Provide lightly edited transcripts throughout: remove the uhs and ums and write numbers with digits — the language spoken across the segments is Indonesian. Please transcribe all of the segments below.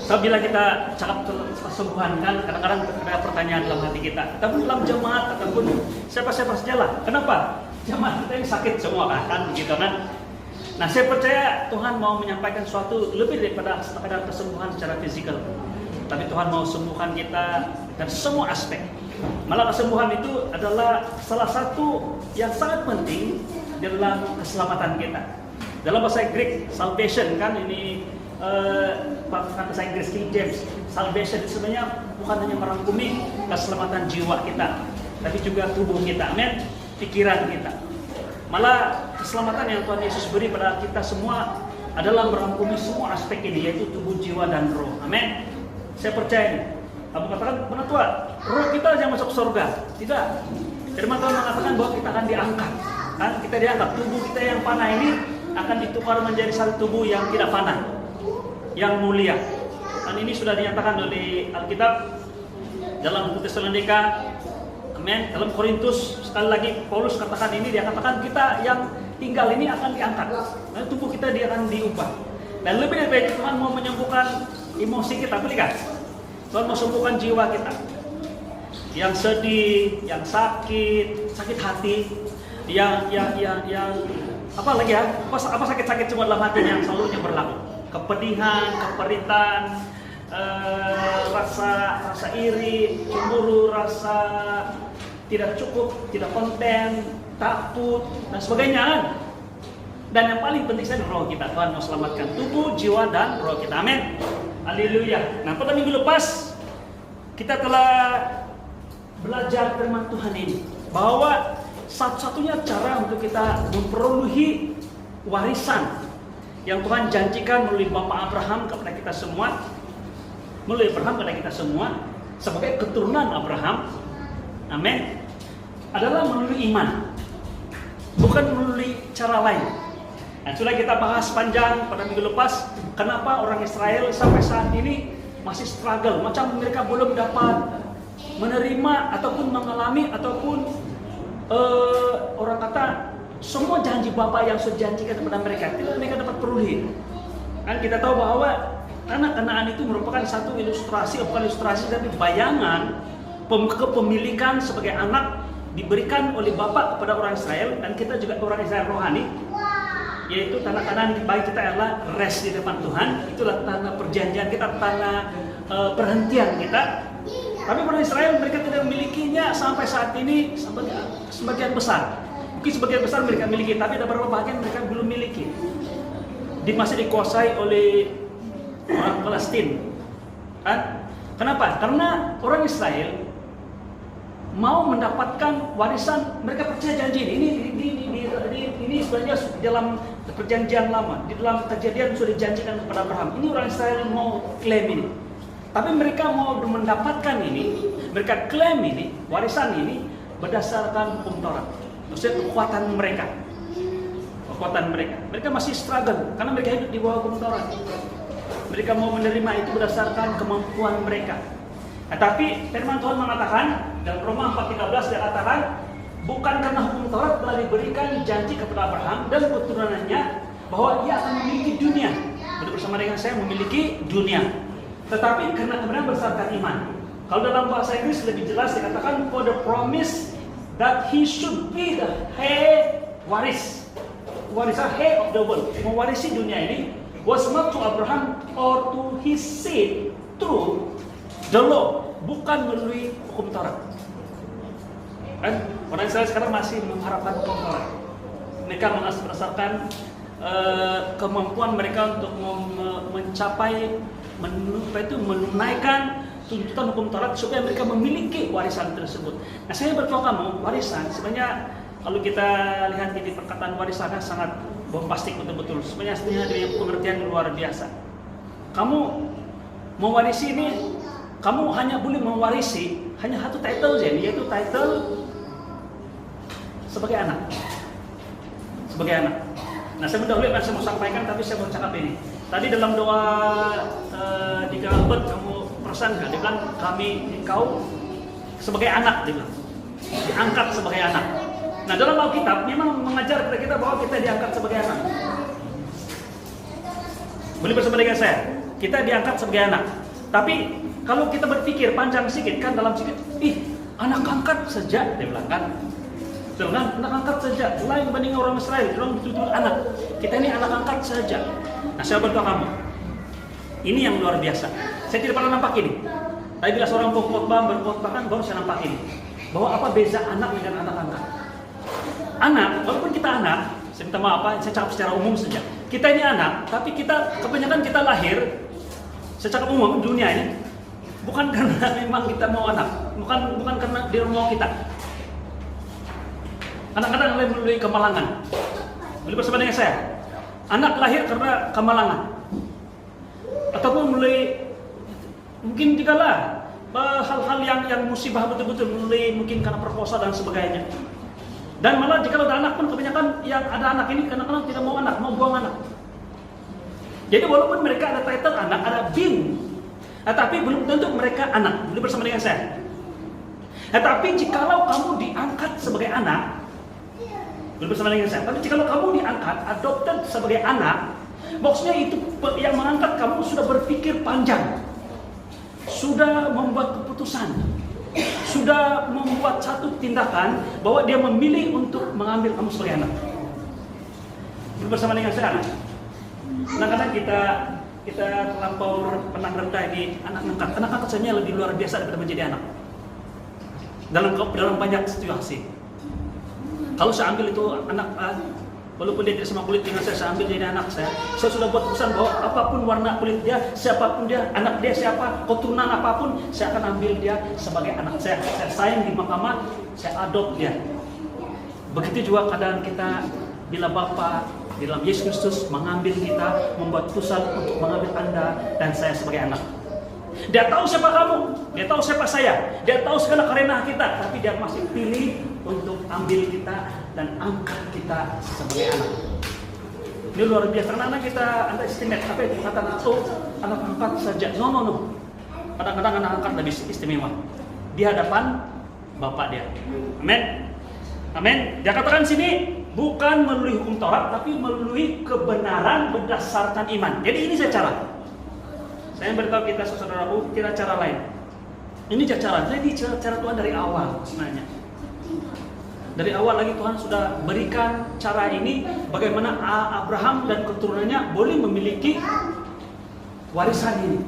So bila kita cakap kesembuhan kan, kadang-kadang ada pertanyaan dalam hati kita. Ataupun dalam jemaat ataupun siapa-siapa sajalah. Kenapa? Jemaat kita ini sakit semua kan, begitu kan? Nah, saya percaya Tuhan mau menyampaikan sesuatu lebih daripada sekadar kesembuhan secara fisikal. Tapi Tuhan mau sembuhkan kita dari semua aspek. Malah kesembuhan itu adalah salah satu yang sangat penting dalam keselamatan kita. Dalam bahasa Greek, salvation kan ini bahasa Inggris King James, salvation itu sebenarnya bukan hanya merangkumi keselamatan jiwa kita, tapi juga tubuh kita, amin, pikiran kita. Malah keselamatan yang Tuhan Yesus beri pada kita semua adalah merangkumi semua aspek ini, yaitu tubuh, jiwa, dan roh, amin. Saya percaya ini. Kamu katakan, benar Tuhan, roh kita yang masuk surga. Tidak. Firman Tuhan mengatakan bahwa kita akan diangkat. Kan? Kita diangkat. Tubuh kita yang panah ini akan ditukar menjadi satu tubuh yang tidak panah, yang mulia. Dan ini sudah dinyatakan oleh Alkitab dalam buku Tesalonika, amin. Dalam Korintus sekali lagi Paulus katakan ini, dia katakan kita yang tinggal ini akan diangkat. Dan tubuh kita dia akan diubah. Dan lebih dari itu Tuhan mau menyembuhkan emosi kita, berikan. Tuhan mau sembuhkan jiwa kita. Yang sedih, yang sakit hati, yang apa lagi ya? Apa sakit-sakit semua dalam hati yang selalu yang berlaku. Kepedihan, keperitan, rasa iri, cemburu, rasa tidak cukup, tidak konten, takut dan sebagainya. Dan yang paling penting saya roh kita. Tuhan mau selamatkan tubuh, jiwa dan roh kita. Amin. Haleluya. Nah, pada minggu lepas kita telah belajar firman Tuhan ini bahwa satu-satunya cara untuk kita memperoleh warisan yang Tuhan janjikan melalui Bapak Abraham kepada kita semua, melalui Abraham kepada kita semua sebagai keturunan Abraham, amin, adalah melalui iman, bukan melalui cara lain. Nah, sudah kita bahas panjang pada minggu lepas kenapa orang Israel sampai saat ini masih struggle, macam mereka belum dapat menerima ataupun mengalami ataupun orang kata semua janji Bapa yang sudah janjikan kepada mereka tidak mereka dapat peroleh. Kan kita tahu bahwa anak Kanaan itu merupakan satu ilustrasi, bukan ilustrasi tapi bayangan kepemilikan sebagai anak diberikan oleh Bapa kepada orang Israel, dan kita juga orang Israel rohani, yaitu tanah Kanaan bagi kita adalah rest di depan Tuhan. Itulah tanah perjanjian kita, tanah perhentian kita. Tapi orang Israel mereka tidak memilikinya sampai saat ini, sebagian besar. Mungkin sebagian besar mereka miliki, tapi ada beberapa bagian mereka belum miliki. Masih dikuasai oleh orang Palestina. Kan? Kenapa? Karena orang Israel mau mendapatkan warisan, mereka percaya janji ini sebenarnya dalam perjanjian lama, di dalam kejadian sudah dijanjikan kepada Abraham. Ini orang Israel mau klaim ini, tapi mereka mau mendapatkan ini, mereka klaim ini, warisan ini berdasarkan hukum Taurat, maksudnya kekuatan mereka. Mereka masih struggle karena mereka hidup di bawah hukum Taurat. Mereka mau menerima itu berdasarkan kemampuan mereka. Nah, tapi firman Tuhan mengatakan dalam Roma 4:13 dia katakan, bukan karena hukum Taurat telah diberikan janji kepada Abraham dan keturunannya bahwa ia akan memiliki dunia. Bersama dengan saya memiliki dunia. Tetapi karena kebenaran berdasarkan iman. Kalau dalam bahasa Inggris lebih jelas dikatakan for the promise that he should be the heir, warisan heir of the world, mewarisi dunia ini, was not to Abraham or to his seed through the law, bukan melalui hukum Taurat. Kan orang Israel sekarang masih mengharapkan hukum Taurat. Mereka berdasarkan kemampuan mereka untuk mencapai, menunaikan tuntutan hukum Taurat supaya mereka memiliki warisan tersebut. Nah, saya beritahu kamu, warisan sebenarnya kalau kita lihat ini perkataan warisannya sangat bombastik betul-betul. Sebenarnya dengan pengertian luar biasa. Kamu mewarisi ini, kamu hanya boleh mewarisi hanya satu title saja, yaitu title sebagai anak. Nah, saya mendahului apa yang saya mau sampaikan, tapi saya mau cakap ini. Tadi dalam doa di Albert, kamu perasan nggak? Dia bilang engkau sebagai anak, dia bilang diangkat sebagai anak. Nah, dalam Alkitab memang mengajar kepada kita bahwa kita diangkat sebagai anak. Boleh bersama dengan saya? kita diangkat sebagai anak. Tapi kalau kita berpikir panjang sedikit kan dalam sedikit, anak angkat saja, dia bilang kan. Betul kan? Anak angkat saja, lain dibanding orang Israel, orang betul-betul anak. Kita ini anak angkat saja. Nah, saya berdoa kamu. Ini yang luar biasa. Saya tidak pernah nampak ini. Tapi bila seorang pengkhotbah berkhotbahkan, baru saya nampak ini. Bahwa apa beza anak dengan anak angkat. Anak, walaupun kita anak, saya minta maaf Pak, saya cakap secara umum saja. Kita ini anak, tapi kita kebanyakan kita lahir secara umum dunia ini bukan karena memang kita mau anak, bukan karena dia mau kita. Anak-anak lahir melalui kemalangan. Boleh bersama dengan saya. Anak lahir karena kemalangan. Ataupun melalui mungkin dikala hal-hal yang musibah betul-betul melalui mungkin karena perkosa dan sebagainya. Dan malah jika ada anak pun kebanyakan yang ada anak ini kadang-kadang tidak mau anak, mau buang anak. Jadi walaupun mereka ada title anak, ada bin, tapi belum tentu mereka anak. Boleh bersama dengan saya. Tapi jikalau kamu diangkat sebagai anak, boleh bersama dengan saya. Tapi jikalau kamu diangkat, adopted sebagai anak, maksudnya itu yang mengangkat kamu sudah berpikir panjang, sudah membuat keputusan, sudah membuat satu tindakan bahwa dia memilih untuk mengambil kamu sebagai anak. Boleh bersama dengan saya. Kadang-kadang kita terlampau pernah rendah di anak angkat. Anak angkat saja lebih luar biasa daripada menjadi anak. Dalam banyak situasi. Kalau saya ambil itu anak, walaupun dia tidak sama kulit dengan saya ambil jadi anak saya sudah buat keputusan bahwa apapun warna kulit dia, siapapun dia, anak dia siapa, keturunan apapun, saya akan ambil dia sebagai anak saya. Saya sayang di mahkamah, saya adopt dia. Begitu juga keadaan kita bila Bapa di dalam Yesus Kristus mengambil kita, membuat keputusan untuk mengambil Anda dan saya sebagai anak. Dia tahu siapa kamu, dia tahu siapa saya, dia tahu segala karena kita, tapi dia masih pilih untuk ambil kita dan angkat kita sebagai anak. Ini luar biasa. Karena kita underestimate apa itu kata anak angkat saja. No. Kadang-kadang anak angkat lebih istimewa di hadapan Bapak dia. Amin. Amin. Dia katakan sini bukan melalui hukum Taurat, tapi melalui kebenaran berdasarkan iman. Jadi ini saya cara. Saya beritahu kita saudaraku, kira cara lain. Ini cara. Jadi cara Tuhan dari awal sebenarnya. Dari awal lagi Tuhan sudah berikan cara ini bagaimana Abraham dan keturunannya boleh memiliki warisan ini.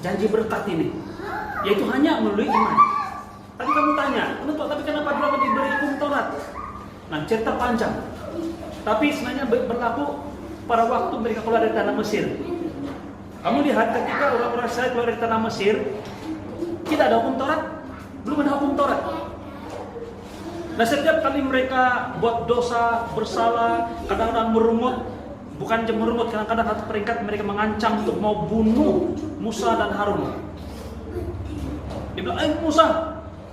Janji berkat ini. Yaitu hanya melalui iman. Tadi kamu tanya, tapi kenapa Abraham diberi hukum Taurat? Nah, cerita panjang. Tapi sebenarnya berlaku pada waktu mereka keluar dari tanah Mesir. Kamu lihat ketika orang-orang Israel keluar dari tanah Mesir, tidak ada hukum Taurat, belum ada hukum Taurat. Nah, setiap kali mereka buat dosa, bersalah, kadang-kadang merungut, bukan cuma merungut, kadang-kadang satu peringkat mereka mengancam untuk mau bunuh Musa dan Harun. Dia bilang, Musa,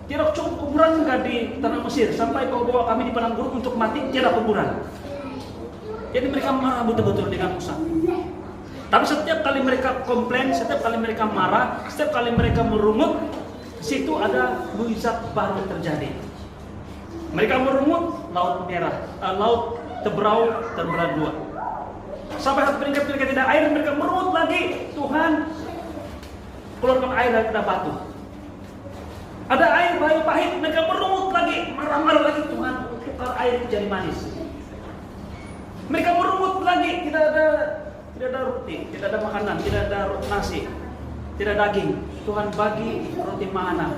tidak cukup kuburan enggak di tanah Mesir sampai kau bawa kami di padang gurun untuk mati, tidak kuburan. Jadi mereka marah betul-betul dengan Musa. Tapi setiap kali mereka komplain, setiap kali mereka marah, setiap kali mereka merungut, situ ada mukjizat baru terjadi. Mereka merungut, laut merah, laut terberau terbelah dua. Sampai satu peringkat mereka tidak air, mereka merungut lagi, Tuhan keluarkan air dari batu. Ada air bayu pahit, mereka merungut lagi, marah-marah lagi, Tuhan tukar air jadi manis. Mereka merungut lagi, tidak ada roti, tidak ada makanan, tidak ada nasi, tidak daging. Tuhan bagi roti mana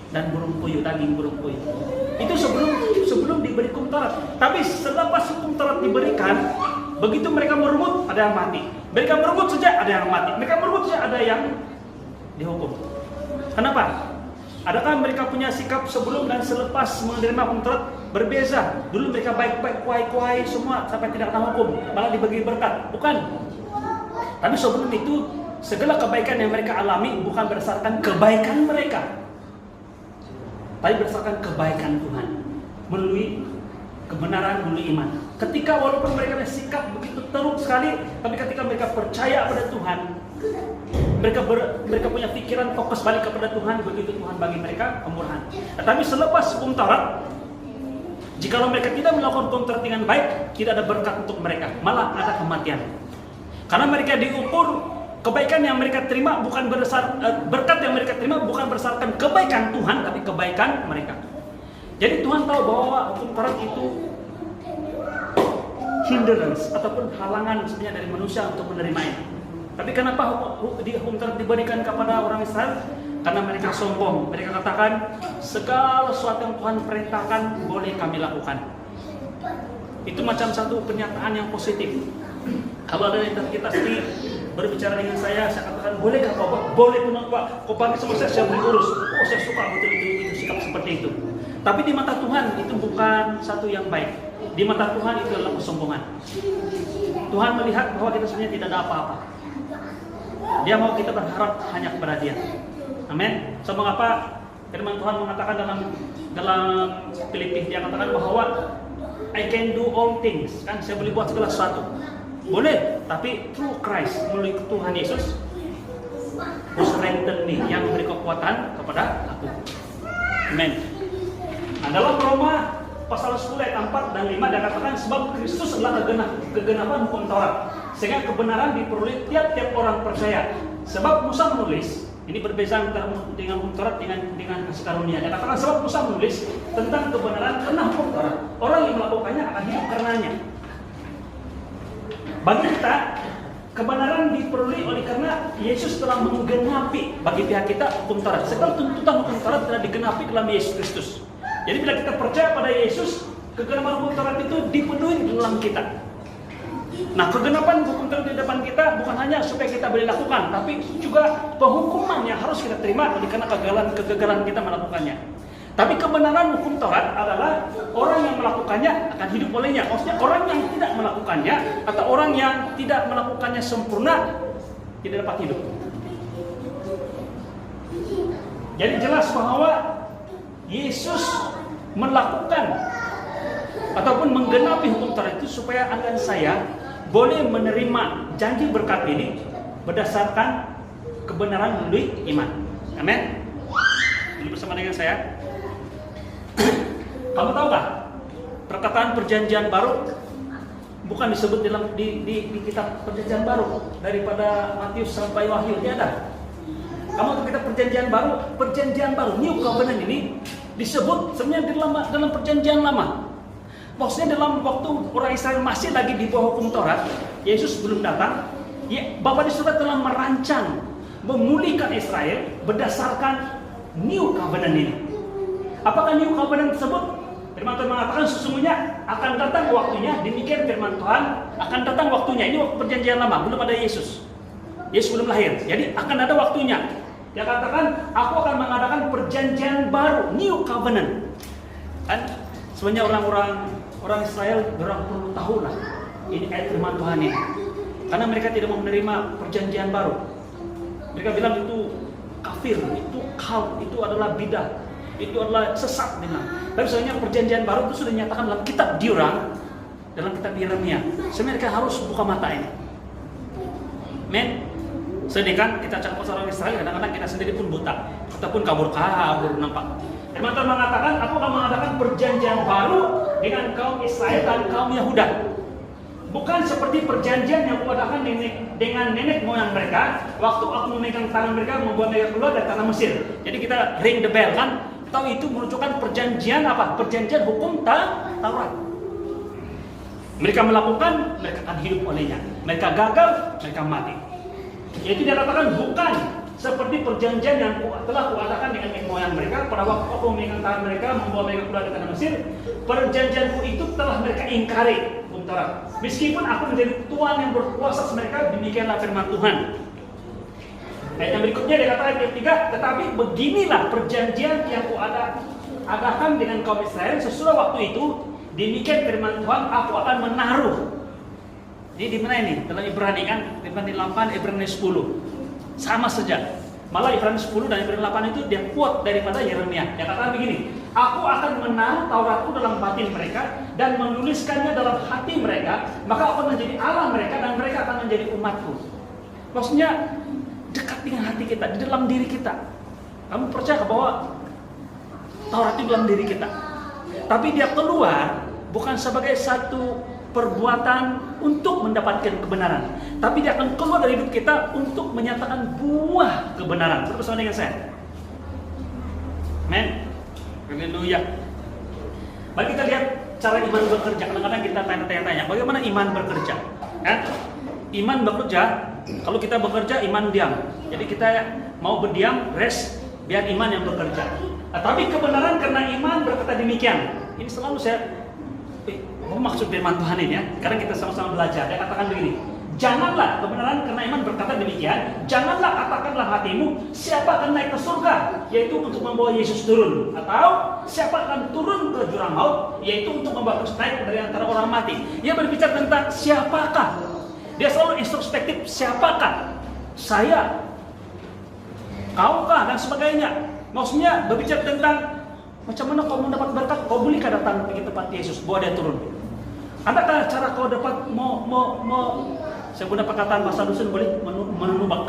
dan burung puyuh, daging burung puyuh. Itu sebelum diberi hukum Taurat. Tapi selepas hukum Taurat diberikan, begitu mereka merungut, ada yang mati. Mereka merungut saja, ada yang mati. Mereka merungut saja, ada yang dihukum. Kenapa? Adakah mereka punya sikap sebelum dan selepas menerima hukum Taurat berbeza? Dulu mereka baik-baik, kuai-kuai semua sampai tidak kena hukum, malah dibagi berkat. Bukan. Tapi sebelum itu, segala kebaikan yang mereka alami bukan berdasarkan kebaikan mereka, tapi berdasarkan kebaikan Tuhan melalui kebenaran, melalui iman. Ketika walaupun mereka punya sikap begitu teruk sekali, tapi ketika mereka percaya pada Tuhan, mereka punya pikiran fokus balik kepada Tuhan, begitu Tuhan bagi mereka kemurahan. Tapi selepas hukum Taurat, jikalau mereka tidak melakukan hukum Taurat dengan baik, tidak ada berkat untuk mereka, malah ada kematian. Karena mereka diukur Kebaikan yang mereka terima bukan berkat yang mereka terima bukan berdasarkan kebaikan Tuhan, tapi kebaikan mereka. Jadi Tuhan tahu bahwa hukum Taurat itu hindrance ataupun halangan sebenarnya dari manusia untuk menerimanya. Tapi kenapa hukum Taurat diberikan kepada orang Israel? Karena mereka sombong. Mereka katakan segala sesuatu yang Tuhan perintahkan boleh kami lakukan. Itu macam satu pernyataan yang positif. Kalau ada yang kita sendiri berbicara dengan saya katakan bolehkah kau buat? Boleh Tuhan Pak. Kau panggil sama saya beri urus. Oh saya suka betul itu sikap seperti itu. Tapi di mata Tuhan itu bukan satu yang baik. Di mata Tuhan itu adalah kesombongan. Tuhan melihat bahwa kita sebenarnya tidak ada apa-apa. Dia mau kita berharap hanya kepada Dia. Amin. So mengapa firman Tuhan mengatakan dalam Filipi, dia katakan bahwa I can do all things, kan saya boleh buat segala sesuatu. Boleh, tapi through Christ, melalui Tuhan Yesus who strengthen me, yang memberi kekuatan kepada aku. Amin. Nah, dalam Roma pasal 10 ayat 4 dan 5 dia katakan sebab Kristus adalah kegenapan hukum Taurat, sehingga kebenaran diperoleh tiap-tiap orang percaya. Sebab Musa menulis, ini berbeza dengan hukum Taurat dengan kasih karunia. Dia katakan sebab Musa menulis tentang kebenaran karena hukum Taurat, orang yang melakukannya akan hidup karenanya. Bagi kita, kebenaran diperoleh oleh karena Yesus telah menggenapi bagi pihak kita hukum Taurat. Segala tuntutan hukum Taurat telah digenapi dalam Yesus Kristus. Jadi bila kita percaya pada Yesus, kegenapan hukum Taurat itu dipenuhi di dalam kita. Nah, kegenapan hukum Taurat di depan kita bukan hanya supaya kita boleh lakukan, tapi juga penghukuman yang harus kita terima oleh karena kegagalan kita melakukannya. Tapi kebenaran hukum Taurat adalah orang yang melakukannya akan hidup olehnya. Maksudnya orang yang tidak melakukannya atau orang yang tidak melakukannya sempurna tidak dapat hidup. Jadi jelas bahwa Yesus melakukan ataupun menggenapi hukum Taurat itu supaya Anda dan saya boleh menerima janji berkat ini berdasarkan kebenaran melalui iman. Amin. Ini bersama dengan saya. Kamu tahu tak? Perkataan perjanjian baru bukan disebut di kitab perjanjian baru daripada Matius sampai Wahyu, tidak ada. Kamu tahu kitab perjanjian baru New Covenant ini disebut sebenarnya dalam perjanjian lama. Maksudnya dalam waktu orang Israel masih lagi di bawah hukum Taurat, Yesus belum datang, Bapa di surga telah merancang memulihkan Israel berdasarkan New Covenant ini. Apakah New Covenant tersebut? Firman Tuhan mengatakan sesungguhnya akan datang waktunya, demikian firman Tuhan, akan datang waktunya. Ini waktu perjanjian lama, belum ada Yesus. Yesus belum lahir. Jadi akan ada waktunya. Dia katakan, aku akan mengadakan perjanjian baru, New Covenant. Kan sebenarnya orang Israel berang puluh tahun lah ini ayat firman Tuhan ini. Karena mereka tidak mau menerima perjanjian baru. Mereka bilang itu kafir, itu kaum, itu adalah bidah, itu adalah sesat bilang. Tapi sebenarnya perjanjian baru itu sudah dinyatakan dalam kitab diorang, dalam kitab Yeremia. Sebenarnya mereka harus buka mata ini. Men, sedih kan kita cakap pasal orang Israel, kadang-kadang kita sendiri pun buta ataupun kabur nampak. Firman Tuhan mengatakan, aku akan mengadakan perjanjian baru dengan kaum Israel dan kaum Yahuda. Bukan seperti perjanjian yang kuadakan dengan nenek moyang mereka waktu aku memegang tangan mereka membuat mereka keluar dari tanah Mesir. Jadi kita ring the bell kan? Tahu itu menunjukkan perjanjian apa? Perjanjian hukum Taurat. Mereka melakukan, mereka akan hidup olehnya. Mereka gagal, mereka mati. Yaitu dia katakan bukan seperti perjanjian yang telah kuadakan dengan nenek moyang mereka pada waktu aku memegang tangan mereka membawa mereka keluar dari tanah Mesir. Perjanjianku itu telah mereka ingkari. Meskipun aku menjadi Tuhan yang berkuasa atas mereka, demikianlah firman Tuhan. Ayat yang berikutnya dia katakan ayat 3, tetapi beginilah perjanjian yang kuadakan dengan kaum Israel sesudah waktu itu, demikian firman Tuhan, aku akan menaruh. Ini di mana ini? Dalam Ibrani kan, Ibrani 8, Ibrani 10. Sama saja. Malah Ibrani 10 dan Ibrani 8 itu dia quote daripada Yeremia. Dia katakan begini, aku akan menaruh Tauratku dalam batin mereka dan menuliskannya dalam hati mereka, maka aku akan menjadi Allah mereka dan mereka akan menjadi umatku. Maksudnya dekat dengan hati kita, di dalam diri kita. Kamu percaya bahwa Taurat itu dalam diri kita? Tapi dia keluar bukan sebagai satu perbuatan untuk mendapatkan kebenaran, tapi dia akan keluar dari hidup kita untuk menyatakan buah kebenaran. Bersama dengan saya. Amen. Haleluya. Mari kita lihat cara iman bekerja. Kadang-kadang kita tanya-tanya, bagaimana iman bekerja? Kan? Iman bekerja, kalau kita bekerja, iman diam. Jadi kita mau berdiam, rest, biar iman yang bekerja. Tapi kebenaran karena iman berkata demikian. Ini selalu saya maksud firman Tuhan ini ya. Sekarang kita sama-sama belajar. Dia katakan begini, janganlah kebenaran karena iman berkata demikian. Janganlah katakanlah hatimu, siapa akan naik ke surga, yaitu untuk membawa Yesus turun, atau siapa akan turun ke jurang maut, yaitu untuk membawa Yesus naik dari antara orang mati. Dia berbicara tentang siapakah. Dia selalu introspektif, siapakah? Saya, kaukah, dan sebagainya. Maksudnya berbicara tentang macam mana kau mendapat berkat, kau bolehkah datang ke tempat Yesus, bawa dia turun. Adakah cara kau dapat saya guna perkataan bahasa dusun, boleh menubak.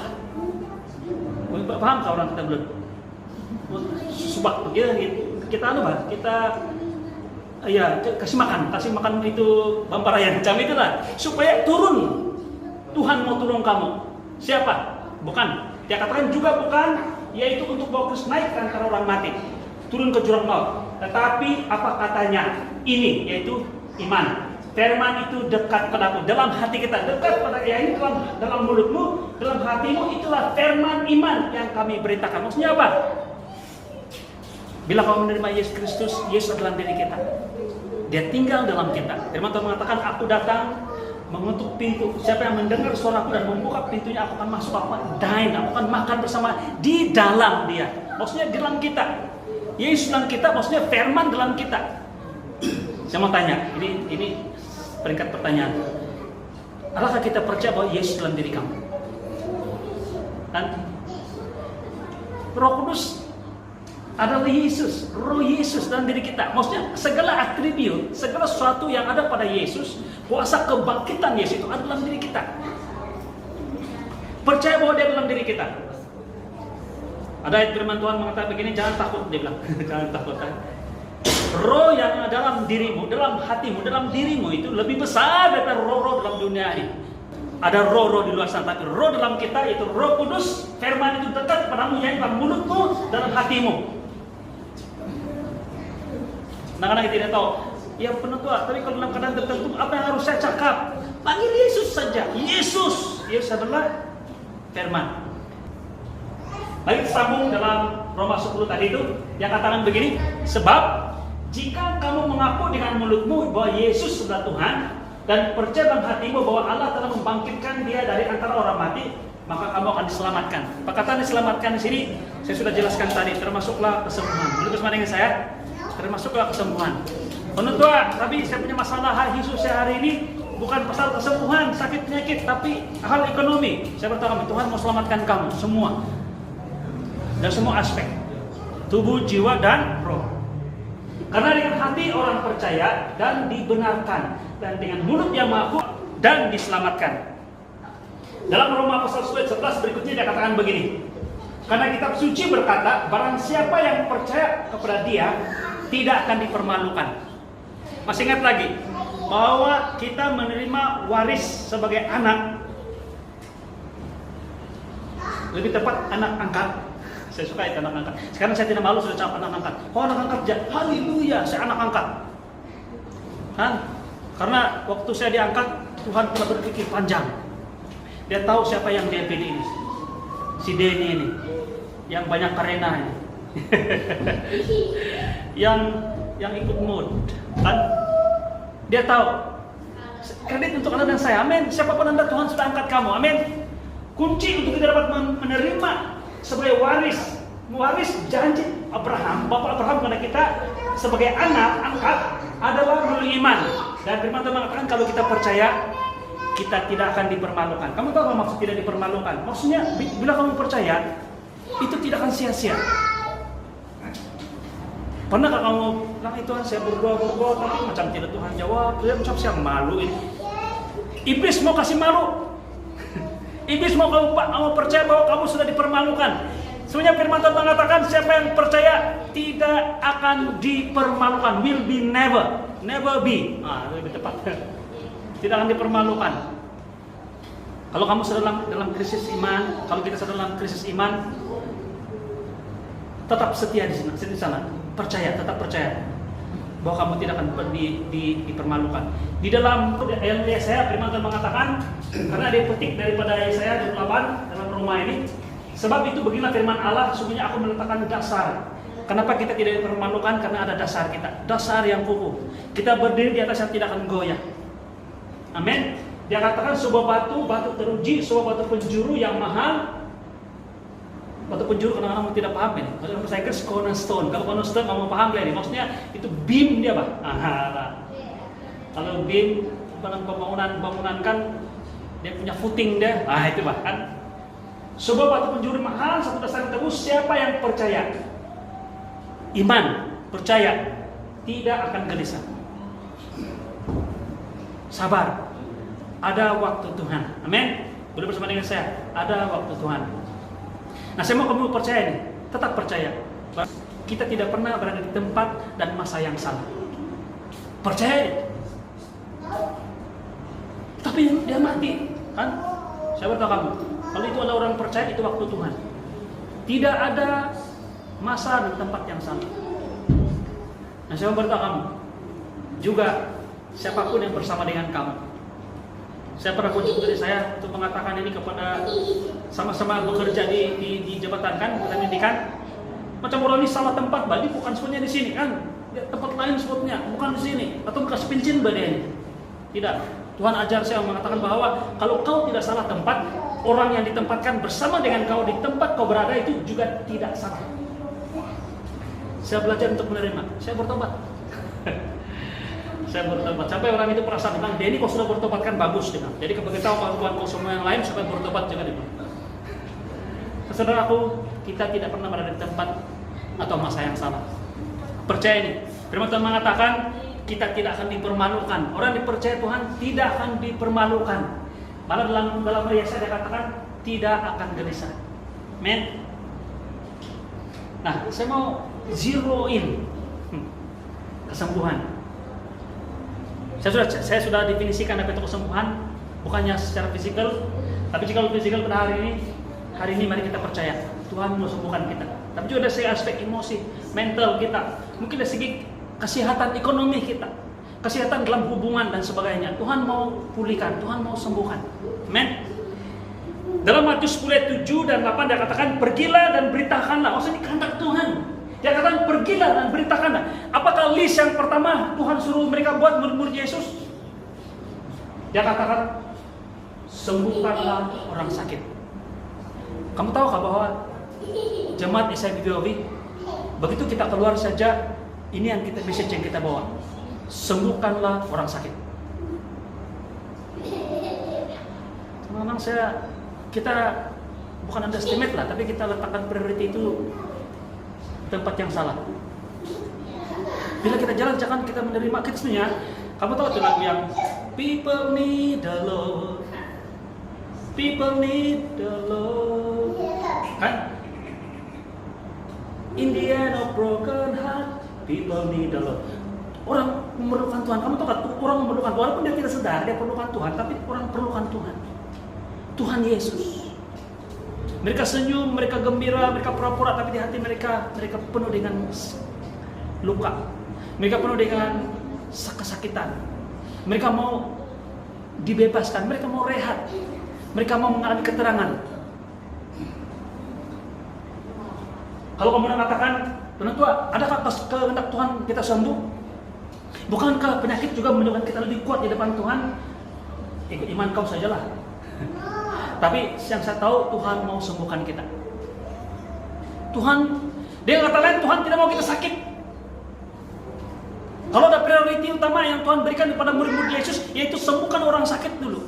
Paham kau orang kita belum? Subak kita kasih makan itu bamparayan macam itulah, supaya turun. Tuhan mau turun kamu. Siapa? Bukan. Dia katakan juga bukan, yaitu untuk bawa Kristus naik ke antara orang mati, turun ke jurang maut. Tetapi apa katanya? Ini yaitu iman. Firman itu dekat padaku, dalam hati kita, dekat pada ini dalam mulutmu, dalam hatimu, itulah firman iman yang kami beritakan. Maksudnya apa? Bila kau menerima Yesus Kristus, Yesus dalam diri kita, dia tinggal dalam kita. Firman Tuhan mengatakan, aku datang mengetuk pintu. Siapa yang mendengar suaraku dan membuka pintunya, aku akan masuk, aku akan dine, aku akan makan bersama di dalam dia. Maksudnya dalam kita. Yesus dalam kita, maksudnya firman dalam kita. Saya mau tanya, ini peringkat pertanyaan. Adakah kita percaya bahwa Yesus dalam diri kamu? Dan Roh Kudus adalah Yesus, Roh Yesus dalam diri kita. Maksudnya segala atribut, segala sesuatu yang ada pada Yesus, kuasa kebangkitan Yesus itu ada dalam diri kita. Percaya bahwa dia dalam diri kita. Ada ayat firman Tuhan mengatakan begini, jangan takut, dia bilang. Jangan takut. Roh yang dalam dirimu, dalam hatimu, dalam dirimu itu lebih besar daripada roh-roh dalam dunia ini. Ada roh-roh di luar sana, tapi roh dalam kita itu Roh Kudus. Firman itu dekat padamu, yang dalam mulutmu, dalam hatimu. Kadang-kadang kita tidak tahu. Ya penutua, tapi kalau dalam keadaan tertentu, apa yang harus saya cakap? Panggil Yesus saja. Yesus adalah firman. Mari kita sambung dalam Roma 10 tadi itu, yang katakan begini, sebab jika kamu mengaku dengan mulutmu bahwa Yesus adalah Tuhan dan percaya dalam hatimu bahwa Allah telah membangkitkan dia dari antara orang mati, maka kamu akan diselamatkan. Perkataan diselamatkan di sini saya sudah jelaskan tadi, termasuklah kesembuhan. Boleh bersama dengan saya? Termasuklah kesembuhan. Penutua, tapi saya punya masalah Yesus saya hari ini bukan pasal kesembuhan, sakit penyakit, tapi hal ekonomi. Saya berkata, Tuhan mau selamatkan kamu semua. Dan semua aspek tubuh, jiwa, dan roh. Karena dengan hati orang percaya dan dibenarkan, dan dengan mulut yang mengaku dan diselamatkan. Dalam Roma pasal 11 berikutnya dia katakan begini, karena kitab suci berkata, barang siapa yang percaya kepada dia tidak akan dipermalukan. Masih ingat lagi bahwa kita menerima waris sebagai anak, lebih tepat anak angkat. Saya suka itu anak angkat. Sekarang saya tidak malu sudah cap anak angkat. Oh anak angkat, haleluya, saya anak angkat. Kan? Karena waktu saya diangkat, Tuhan telah berpikir panjang. Dia tahu siapa yang dia pilih ini. Si Denny ini, yang banyak karena ini. yang ikut mood. Kan? Dia tahu. Kredit untuk Anda dan saya. Amin. Siapapun Anda, Tuhan sudah angkat kamu. Amin. Kunci untuk kita dapat menerima sebagai waris janji Abraham, Bapak Abraham kepada kita sebagai anak angkat adalah melalui iman. Dan firman Tuhan mengatakan kalau kita percaya, kita tidak akan dipermalukan. Kamu tahu apa maksud tidak dipermalukan? Maksudnya bila kamu percaya, itu tidak akan sia-sia. Pernahkah kamu bilang itu saya berdoa tapi macam tidak Tuhan jawab, macam saya malu ini. Iblis mau kasih malu. Iblis mau kamu percaya bahwa kamu sudah dipermalukan. Sebenarnya firman Tuhan mengatakan siapa yang percaya tidak akan dipermalukan, will be never be. Lebih tepat. tidak akan dipermalukan. Kalau kamu sedang dalam krisis iman, kalau kita sedang dalam krisis iman, tetap setia di sana. Percaya, tetap percaya bahwa kamu tidak akan dipermalukan. Di dalam Yesaya, firman Tuhan mengatakan, karena dia petik daripada Yesaya 28 dalam rumah ini, sebab itu beginilah firman Allah, sesungguhnya aku meletakkan dasar. Kenapa kita tidak dipermalukan? Karena ada dasar kita, dasar yang kukuh. Kita berdiri di atas yang tidak akan goyah. Amin. Dia katakan sebuah batu teruji, sebuah batu penjuru yang mahal. Batu penjuru kadang-kadang tidak paham ini. Maksudnya saya kira cornerstone. Kalau cornerstone kamu paham ya ini. Maksudnya itu beam dia Pak. Kalau beam bangunan kan dia punya footing dia. Itu Pak kan. Sebuah batu penjuru mahal, satu dasar yang teguh. Siapa yang percaya? Iman, percaya, tidak akan gelisah. Sabar. Ada waktu Tuhan. Amin. Boleh bersama dengan saya. Ada waktu Tuhan. Nah, saya mau kamu percaya nih, tetap percaya. Kita tidak pernah berada di tempat dan masa yang salah. Percaya nih. Tapi dia mati, kan? Saya beritahu kamu, kalau itu ada orang percaya, itu waktu Tuhan. Tidak ada masa dan tempat yang salah. Nah, saya mau beritahu kamu, juga siapapun yang bersama dengan kamu. Saya pernah kunjung dari saya untuk mengatakan ini kepada sama-sama bekerja di jabatan kan, pendidikan. Macam orang ini salah tempat, Mbak, ini bukan sebutnya di sini kan. Tempat lain sebutnya, bukan di sini. Atau bekas pincin Mbak ini. Tidak. Tuhan ajar saya mengatakan bahwa kalau kau tidak salah tempat, orang yang ditempatkan bersama dengan kau di tempat kau berada itu juga tidak salah. Saya belajar untuk menerima. Saya bertobat. Saya bertobat. Sampai orang itu perasaan bilang, Denny kau sudah bertobat kan bagus dengan. Jadi keberitahu kawan-kawan kau semua yang lain supaya bertobat juga dia. Saudaraku, kita tidak pernah berada di tempat atau masa yang salah. Percaya ini. Firman Tuhan mengatakan kita tidak akan dipermalukan. Orang dipercaya Tuhan tidak akan dipermalukan. Malah dalam Yesaya dia katakan tidak akan gelisah. Amen. Nah, saya mau zero in kesembuhan. Saya sudah definisikan apa itu kesembuhan, bukannya secara fisikal, tapi jika fisikal pada hari ini mari kita percaya Tuhan mau sembuhkan kita. Tapi juga dari aspek emosi, mental kita, mungkin dari segi kesehatan ekonomi kita, kesehatan dalam hubungan dan sebagainya. Tuhan mau pulihkan, Tuhan mau sembuhkan. Amen. Dalam Matius 10 7 dan 8 dia katakan pergilah dan beritakanlah. Maksudnya kehendak Tuhan. Dia katakan pergilah dan beritakanlah. Apakah list yang pertama Tuhan suruh mereka buat murid-murid Yesus? Dia katakan sembuhkanlah orang sakit. Kamu tahukah bahwa jemaat SIBBOV begitu kita keluar saja ini yang kita message yang kita bawa. Sembuhkanlah orang sakit. Memang kita bukan underestimate lah, tapi kita letakkan priority itu tempat yang salah. Bila kita jalan jangan kita menerima kita sebenarnya. Kamu tahu tuh lagu yang People need the Lord, people need the Lord, kan? In the end of broken heart, people need the Lord. Orang memerlukan Tuhan. Kamu tahu kan? Orang memerlukan Tuhan, walaupun dia tidak sadar dia perlukan Tuhan, tapi orang perlukan Tuhan. Tuhan Yesus. Mereka senyum, mereka gembira, mereka pura-pura, tapi di hati mereka penuh dengan luka. Mereka penuh dengan kesakitan. Mereka mau dibebaskan, mereka mau rehat. Mereka mau mengalami keterangan. Kalau kamu mengatakan, Tuhan Tua, adakah kehendak Tuhan kita sembuh? Bukankah penyakit juga menunjukkan kita lebih kuat di depan Tuhan? Ikut iman kau sajalah. Tapi yang saya tahu Tuhan mau sembuhkan kita. Tuhan, dia kata lain Tuhan tidak mau kita sakit. Kalau ada priority utama yang Tuhan berikan kepada murid-murid Yesus, yaitu sembuhkan orang sakit dulu.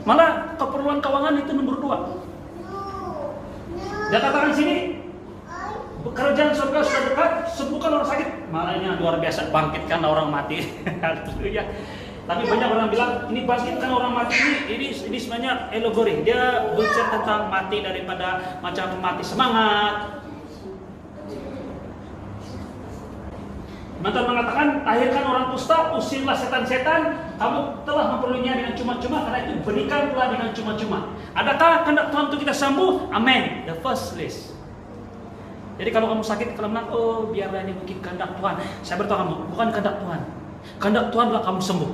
Malah keperluan keuangan itu nomor 2. Dia katakan sini, kerajaan surga sudah dekat, sembuhkan orang sakit. Malahnya luar biasa, bangkitkan orang mati. Haleluya. Tapi banyak orang bilang ini bangkitkan orang mati ini sebenarnya alegori. Dia berbicara tentang mati daripada macam mati semangat. Mantan mengatakan tahirkan orang kusta, usirlah setan-setan, kamu telah memperolehnya dengan cuma-cuma, karena itu berikanlah dengan cuma-cuma. Adakah kehendak Tuhan untuk kita sembuh? Amin. The first list. Jadi kalau kamu sakit, kalau bilang, oh biarlah ini mungkin kehendak Tuhan. Saya beritahu kamu, bukan kehendak Tuhan. Kehendak Tuhan adalah kamu sembuh.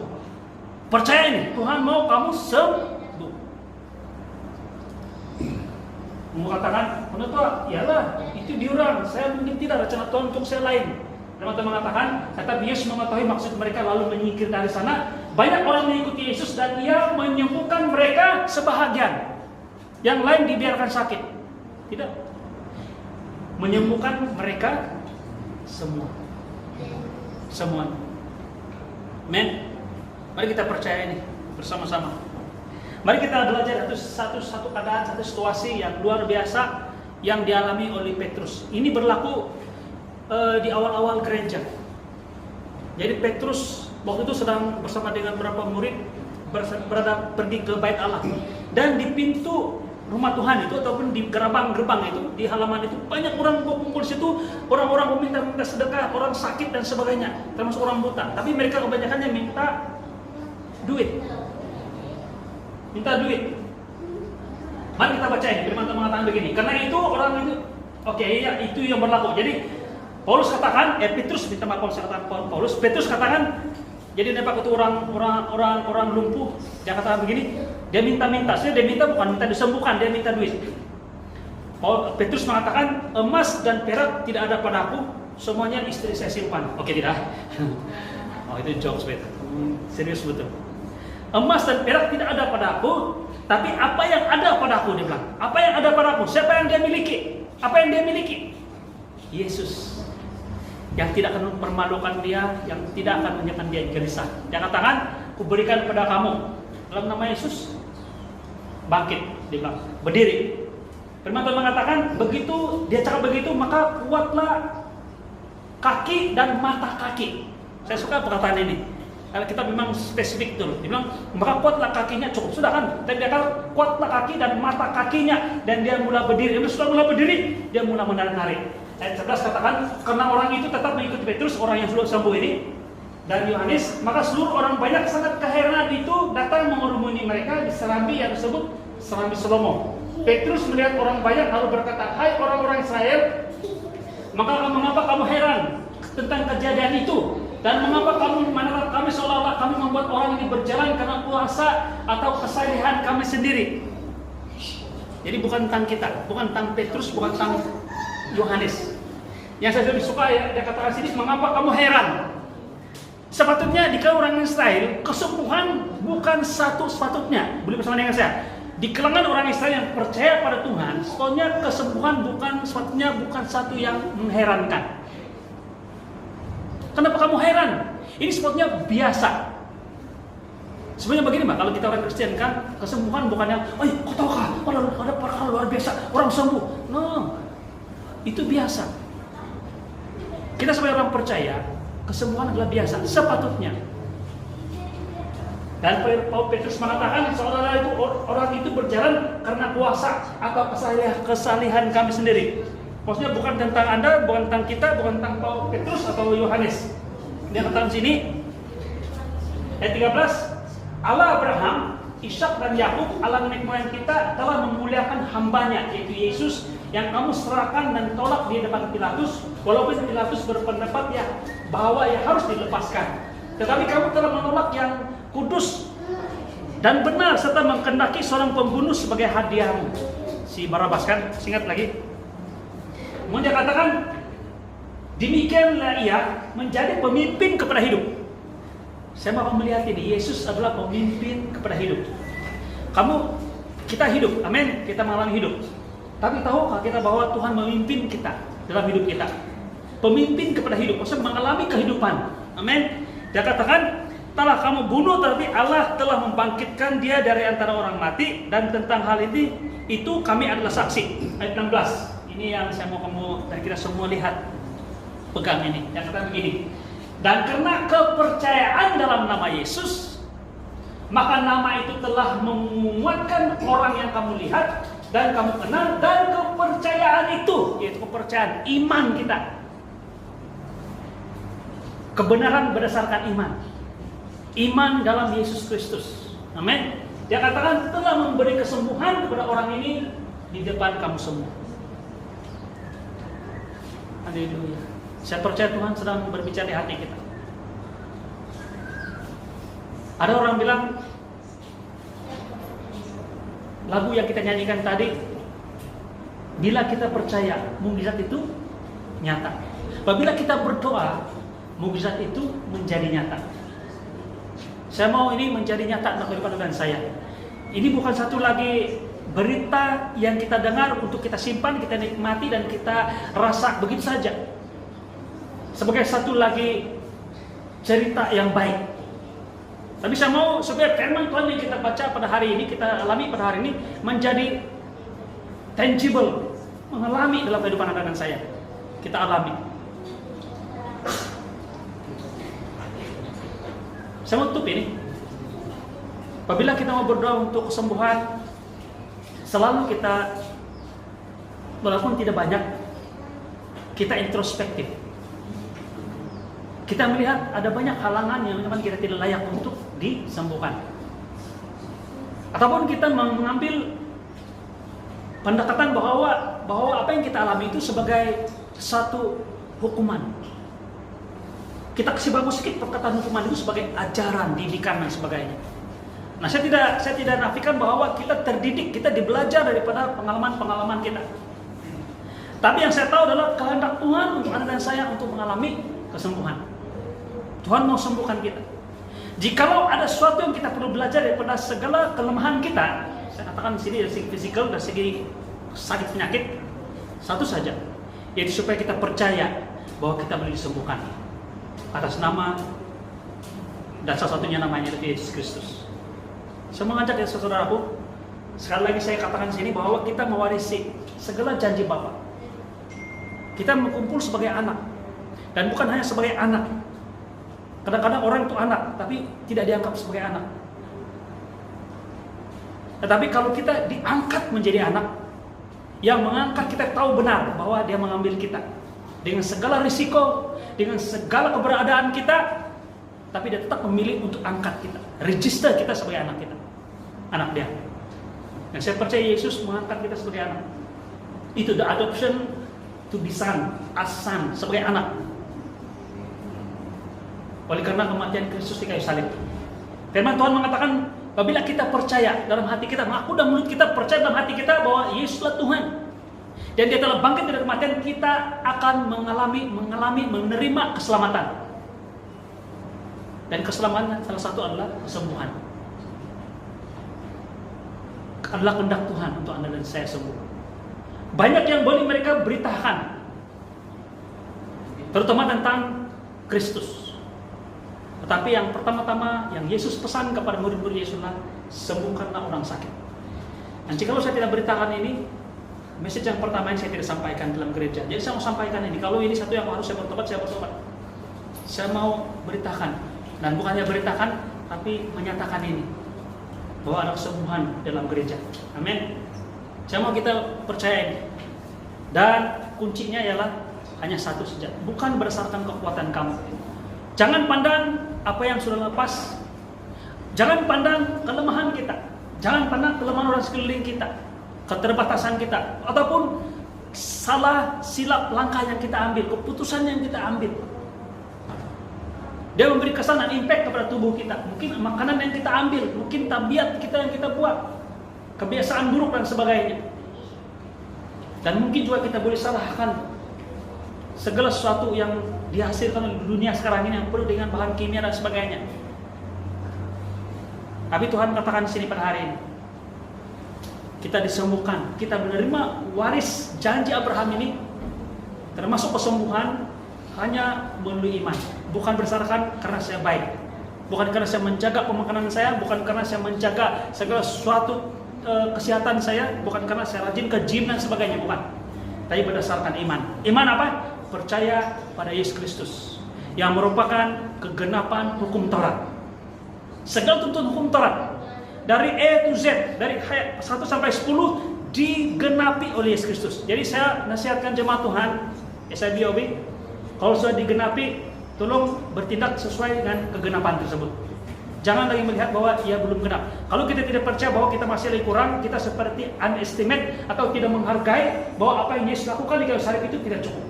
Percaya ini, Tuhan mau kamu sembuh. Kamu katakan, menurut Tuhan, iyalah, itu diurang. Saya mungkin tidak rencana Tuhan untuk saya lain. Teman-teman mengatakan, tetapi Yesus mengetahui maksud mereka lalu menyingkir dari sana. Banyak orang mengikuti Yesus dan Ia menyembuhkan mereka sebahagian. Yang lain dibiarkan sakit. Tidak. Menyembuhkan mereka semua. Semua. Amen. Mari kita percaya ini bersama-sama. Mari kita belajar satu keadaan, satu situasi yang luar biasa yang dialami oleh Petrus. Ini berlaku di awal-awal gereja. Jadi Petrus waktu itu sedang bersama dengan beberapa murid pergi ke bait Allah, dan di pintu rumah Tuhan itu ataupun di gerbang itu, di halaman itu banyak orang berkumpul di situ, orang-orang meminta sedekah, orang sakit dan sebagainya, termasuk orang buta. Tapi mereka kebanyakannya minta duit. Mari kita bacain firman Tuhan mengatakan begini. Karena itu orang itu, itu yang berlaku. Jadi Paulus katakan, Petrus minta maaf, saya katakan Paulus. Petrus katakan, jadi nampak itu orang lumpuh. Dia katakan begini, dia minta. Dia minta bukan minta disembuhkan, dia minta duit. Petrus mengatakan, emas dan perak tidak ada padaku, semuanya istri saya simpan. Oke, tidak? Oh, itu jokes, betul. Serius betul. Emas dan perak tidak ada padaku, tapi apa yang ada padaku, dia bilang. Apa yang ada padaku? Siapa yang dia miliki? Apa yang dia miliki? Yesus. Yang tidak akan mempermalukan dia, yang tidak akan menyebabkan dia gelisah. Dia katakan, kuberikan kepada kamu dalam nama Yesus. Bangkit, dia bilang, berdiri. Firman Tuhan mengatakan, begitu dia cakap begitu, maka kuatlah kaki dan mata kaki. Saya suka perkataan ini. Karena kita memang spesifik tuh. Dia bilang, maka kuatlah kakinya, cukup sudah kan? Dan dia kata, kuatlah kaki dan mata kakinya, dan dia mulai berdiri. Dia sudah mulai berdiri, dia mulai menarik-narik. Ayat 11 katakan, karena orang itu tetap mengikuti Petrus, orang yang sudah sembuh ini, dan Yohanes, maka seluruh orang banyak sangat keheranan itu datang mengerumuni mereka di serambi yang disebut serambi Salomo. Petrus melihat orang banyak lalu berkata, hai orang-orang Israel, mengapa kamu heran tentang kejadian itu? Dan mengapa kamu menatap kami seolah-olah kami membuat orang ini berjalan karena kuasa atau kesalehan kami sendiri? Jadi bukan tentang kita, bukan tentang Petrus, bukan tentang Yohanes. Yang saya lebih suka ya, dia katakan sini, mengapa kamu heran? Sepatutnya di kalangan orang Israel, kesembuhan bukan sepatutnya. Boleh bersama dengan saya. Di kalangan orang Israel yang percaya pada Tuhan, sebetulnya kesembuhan bukan satu yang mengherankan. Kenapa kamu heran? Ini sebetulnya biasa. Sebenarnya begini Mbak, kalau kita orang Kristen kan, kesembuhan bukan yang, kau tahu kah, ada perkara luar biasa, orang sembuh. No, itu biasa. Kita sebagai orang percaya, kesembuhan adalah biasa, sepatutnya. Dan Petrus mengatakan, seolah-olah itu orang itu berjalan karena kuasa atau kesalihan kami sendiri. Maksudnya bukan tentang Anda, bukan tentang kita, bukan tentang Petrus atau Yohanes. Dia katakan sini, ayat 13, Allah Abraham, Ishak dan Yakub, Allah nenek moyang kita telah memuliakan hambanya, yaitu Yesus, yang kamu serahkan dan tolak di depan Pilatus, walaupun Pilatus berpendapat bahwa harus dilepaskan. Tetapi kamu telah menolak yang kudus dan benar serta menghendaki seorang pembunuh sebagai hadiahmu. Si Barabas kan, ingat lagi. Kemudian dia katakan, demikianlah ia menjadi pemimpin kepada hidup. Saya mau melihat ini, Yesus adalah pemimpin kepada hidup. Kita hidup, amin, kita mengalami hidup. Tapi tahukah kita bahwa Tuhan memimpin kita dalam hidup kita? Pemimpin kepada hidup, maksudnya mengalami kehidupan, amin. Dia katakan, telah kamu bunuh, tapi Allah telah membangkitkan dia dari antara orang mati, dan tentang hal ini, itu kami adalah saksi. Ayat 16. Ini yang saya mau kamu dan kita semua lihat, pegang ini. Yang kata begini, dan karena kepercayaan dalam nama Yesus, maka nama itu telah menguatkan orang yang kamu lihat dan kamu kenal, dan kepercayaan itu, yaitu kepercayaan iman kita, kebenaran berdasarkan iman. iman dalam Yesus Kristus. Amin. Dia katakan telah memberi kesembuhan kepada orang ini di depan kamu semua. Haleluya. Saya percaya Tuhan sedang berbicara di hati kita. Ada orang bilang lagu yang kita nyanyikan tadi, bila kita percaya mukjizat itu nyata. Apabila kita berdoa, mukjizat itu menjadi nyata. Saya mau ini menjadi nyata dalam kehidupan saya. Ini bukan satu lagi berita yang kita dengar untuk kita simpan, kita nikmati dan kita rasa begitu saja. Sebagai satu lagi cerita yang baik. Tapi saya mau supaya firman Tuhan yang kita baca pada hari ini, kita alami pada hari ini menjadi tangible, mengalami dalam kehidupan Anda dan saya. Kita alami. Saya mau tutup ini. Apabila kita mau berdoa untuk kesembuhan, selalu kita, walaupun tidak banyak, kita introspektif. Kita melihat ada banyak halangan yang memang kita tidak layak untuk disembuhkan. Ataupun kita mengambil pendekatan bahwa apa yang kita alami itu sebagai satu hukuman. Kita kasih bagus sedikit perkataan hukuman itu sebagai ajaran, didikan dan sebagainya. Nah, saya tidak nafikan bahwa kita terdidik, kita dibelajar daripada pengalaman-pengalaman kita. Tapi yang saya tahu adalah kehendak Tuhan untuk Anda dan saya untuk mengalami kesembuhan. Tuhan mau sembuhkan kita. Jikalau ada sesuatu yang kita perlu belajar daripada segala kelemahan kita, saya katakan di sini dari segi fisikal, dari segi sakit penyakit, satu saja, yaitu supaya kita percaya bahwa kita boleh disembuhkan atas nama dan salah satunya namanya itu Yesus Kristus. Saya mengajak ya saudaraku, sekali lagi saya katakan di sini bahwa kita mewarisi segala janji Bapa. Kita berkumpul sebagai anak, dan bukan hanya sebagai anak. Kadang-kadang orang itu anak, tapi tidak dianggap sebagai anak. Tetapi kalau kita diangkat menjadi anak, yang mengangkat kita tahu benar bahwa dia mengambil kita dengan segala risiko, dengan segala keberadaan kita, tapi dia tetap memilih untuk angkat kita, register kita sebagai anak kita, anak dia. Dan saya percaya Yesus mengangkat kita sebagai anak. Itu the adoption to be son, as son, sebagai anak. Oleh karena kematian Kristus di kayu salib. Firman Tuhan mengatakan, apabila kita percaya dalam hati kita, mengaku dan mulut kita percaya dalam hati kita bahwa Yesuslah Tuhan, dan Dia telah bangkit dari kematian, kita akan menerima keselamatan. Dan keselamatan salah satu adalah kesembuhan. Adalah kehendak Tuhan untuk Anda dan saya sembuh. Banyak yang boleh mereka beritakan, terutama tentang Kristus. Tetapi yang pertama-tama yang Yesus pesan kepada murid-murid Yesuslah, sembuhkanlah orang sakit. Dan jika saya tidak beritakan ini, message yang pertama yang saya tidak sampaikan dalam gereja. Jadi saya mau sampaikan ini. Kalau ini satu yang harus saya bertobat, saya bertobat. Saya mau beritakan, dan bukannya beritakan, tapi menyatakan ini, bahwa ada kesembuhan dalam gereja. Amin. Saya mau kita percaya ini. Dan kuncinya ialah hanya satu saja, bukan berdasarkan kekuatan kamu. Jangan pandang apa yang sudah lepas. Jangan pandang kelemahan kita. Jangan pandang kelemahan orang sekeliling kita, keterbatasan kita, ataupun salah silap langkah yang kita ambil, keputusan yang kita ambil. Dia memberi kesan dan impact kepada tubuh kita. Mungkin makanan yang kita ambil, mungkin tabiat kita yang kita buat, kebiasaan buruk dan sebagainya. Dan mungkin juga kita boleh salahkan segala sesuatu yang dihasilkan oleh dunia sekarang ini yang penuh dengan bahan kimia dan sebagainya. Tapi Tuhan katakan di sini pada hari ini, kita disembuhkan, kita menerima waris janji Abraham ini, termasuk kesembuhan hanya melalui iman. Bukan berdasarkan karena saya baik, bukan karena saya menjaga pemakanan saya, bukan karena saya menjaga segala sesuatu kesehatan saya, bukan karena saya rajin ke gym dan sebagainya, bukan. Tapi berdasarkan iman. Iman apa? Percaya pada Yesus Kristus yang merupakan kegenapan hukum Taurat. Segala tuntutan hukum Taurat dari A to Z, dari 1 sampai 10 digenapi oleh Yesus Kristus. Jadi saya nasihatkan jemaat Tuhan, SIBOB, kalau sudah digenapi, tolong bertindak sesuai dengan kegenapan tersebut. Jangan lagi melihat bahwa ia belum genap. Kalau kita tidak percaya bahwa kita masih lagi kurang, kita seperti underestimate atau tidak menghargai bahwa apa yang Yesus lakukan di kayu salib itu tidak cukup.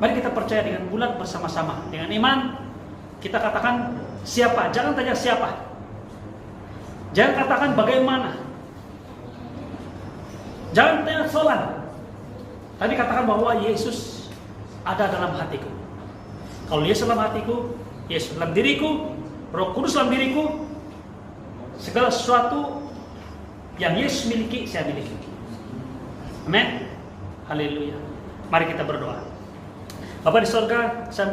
Mari kita percaya dengan bulat bersama-sama. Dengan iman, kita katakan siapa. Jangan tanya siapa. Jangan katakan bagaimana. Jangan tanya soalan. Tapi katakan bahwa Yesus ada dalam hatiku. Kalau Yesus dalam hatiku, Yesus dalam diriku, Roh Kudus dalam diriku, segala sesuatu yang Yesus miliki, saya miliki. Amin. Haleluya. Mari kita berdoa. Bapa di surga, saya